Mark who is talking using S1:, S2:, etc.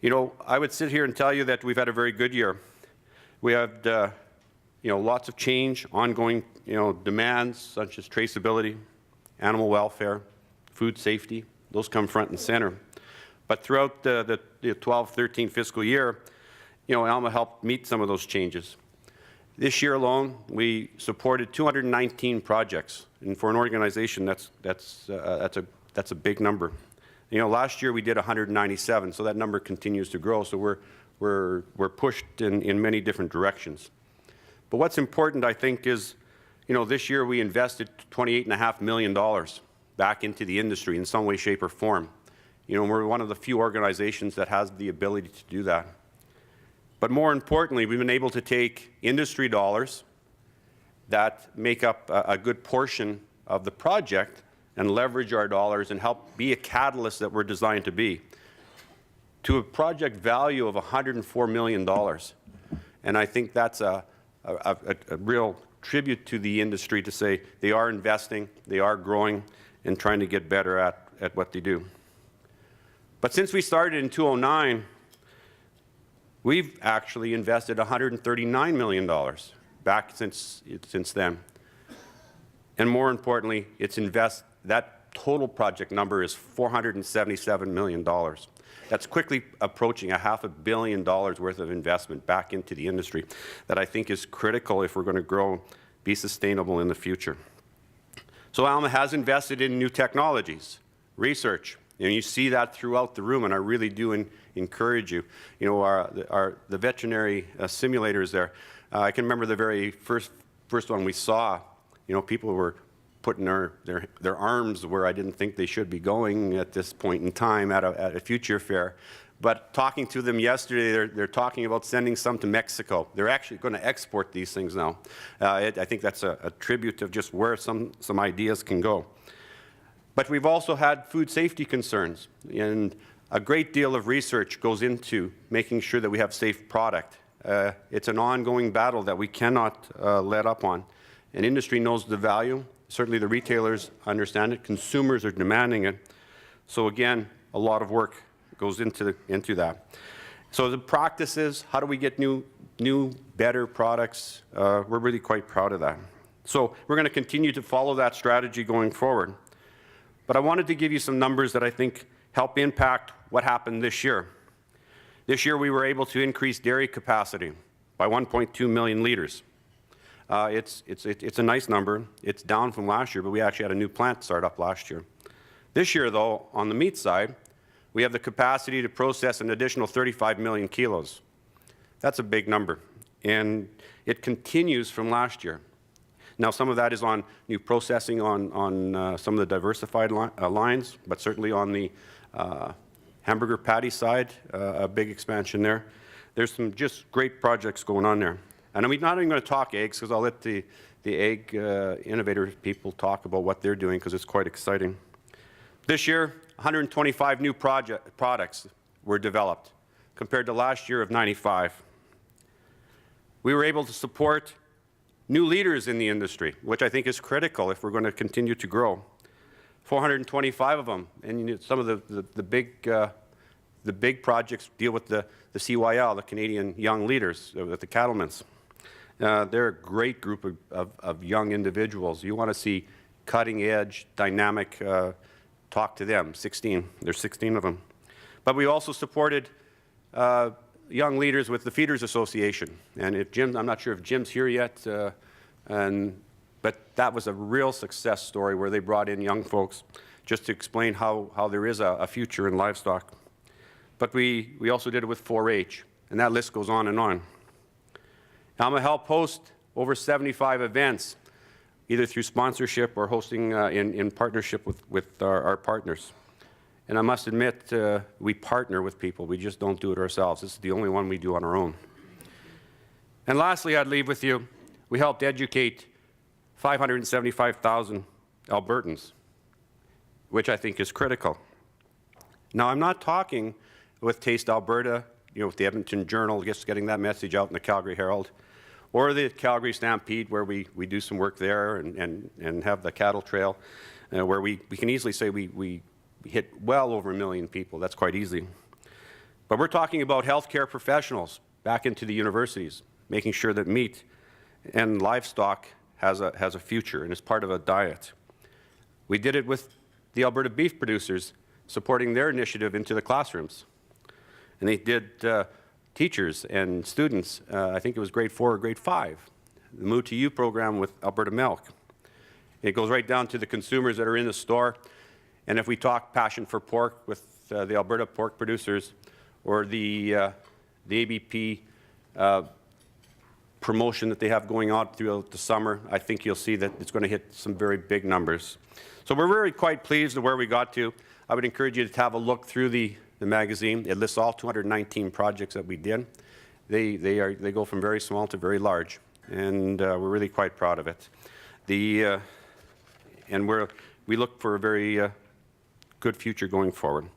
S1: You know, I would sit here and tell you that we've had a very good year. We had, lots of change, ongoing, demands such as traceability, animal welfare, food safety. Those come front and center. But throughout the 12-13 fiscal year, Alma helped meet some of those changes. This year alone, we supported 219 projects, and for an organization, that's a big number. Last year we did 197, so that number continues to grow. So we're pushed in many different directions. But what's important, I think, is this year we invested $28.5 million back into the industry in some way, shape, or form. We're one of the few organizations that has the ability to do that. But more importantly, we've been able to take industry dollars that make up a good portion of the project and leverage our dollars and help be a catalyst that we're designed to be, to a project value of $104 million. And I think that's a real tribute to the industry to say they are investing, they are growing, and trying to get better at what they do. But since we started in 2009, we've actually invested $139 million back since then. And more importantly, that total project number is $477 million. That's quickly approaching $500 million worth of investment back into the industry that I think is critical if we're going to grow, be sustainable in the future. So Alma has invested in new technologies, research, and you see that throughout the room, and I really do encourage you. The veterinary simulators there. I can remember the very first one we saw. People were putting their arms where I didn't think they should be going at this point in time at a future fair. But talking to them yesterday, they're talking about sending some to Mexico. They're actually going to export these things now. I think that's a tribute of just where some ideas can go. But we've also had food safety concerns, and a great deal of research goes into making sure that we have safe product. It's an ongoing battle that we cannot let up on. And industry knows the value. Certainly the retailers understand it. Consumers are demanding it. So again, a lot of work goes into that. So the practices, how do we get new, better products? We're really quite proud of that. So we're going to continue to follow that strategy going forward. But I wanted to give you some numbers that I think help impact what happened this year. This year we were able to increase dairy capacity by 1.2 million liters. It's a nice number. It's down from last year, but we actually had a new plant start up last year. This year, though, on the meat side, we have the capacity to process an additional 35 million kilos. That's a big number, and it continues from last year. Now, some of that is on new processing on some of the diversified lines, but certainly on the hamburger patty side, a big expansion there. There's some just great projects going on there. And I'm not even going to talk eggs, because I'll let the egg innovator people talk about what they're doing, because it's quite exciting. This year, 125 new products were developed, compared to last year of 95. We were able to support new leaders in the industry, which I think is critical if we're going to continue to grow. 425 of them, and some of the big projects deal with the CYL, the Canadian Young Leaders, with the cattlemen's. They're a great group of young individuals. You want to see cutting-edge, dynamic, talk to them. 16. There's 16 of them. But we also supported young leaders with the Feeders Association. And if Jim, I'm not sure if Jim's here yet, but that was a real success story where they brought in young folks just to explain how there is a future in livestock. But we also did it with 4-H, and that list goes on and on. Alma helped host over 75 events, either through sponsorship or hosting in partnership with our partners. And I must admit, we partner with people. We just don't do it ourselves. This is the only one we do on our own. And lastly, I'd leave with you, we helped educate 575,000 Albertans, which I think is critical. Now, I'm not talking with Taste Alberta, with the Edmonton Journal, just getting that message out in the Calgary Herald, or the Calgary Stampede, where we do some work there and have the cattle trail, where we can easily say we hit well over 1 million people. That's quite easy. But we're talking about healthcare professionals back into the universities, making sure that meat and livestock has a future and is part of a diet. We did it with the Alberta beef producers, supporting their initiative into the classrooms. And they did teachers and students, I think it was grade 4 or grade 5, the Moo to You program with Alberta Milk. It goes right down to the consumers that are in the store. And if we talk passion for pork with the Alberta pork producers, or the ABP promotion that they have going on throughout the summer, I think you'll see that it's going to hit some very big numbers. So we're really quite pleased with where we got to. I would encourage you to have a look through the magazine. It lists all 219 projects that we did. They go from very small to very large, and we're really quite proud of it. And we look for a very good future going forward.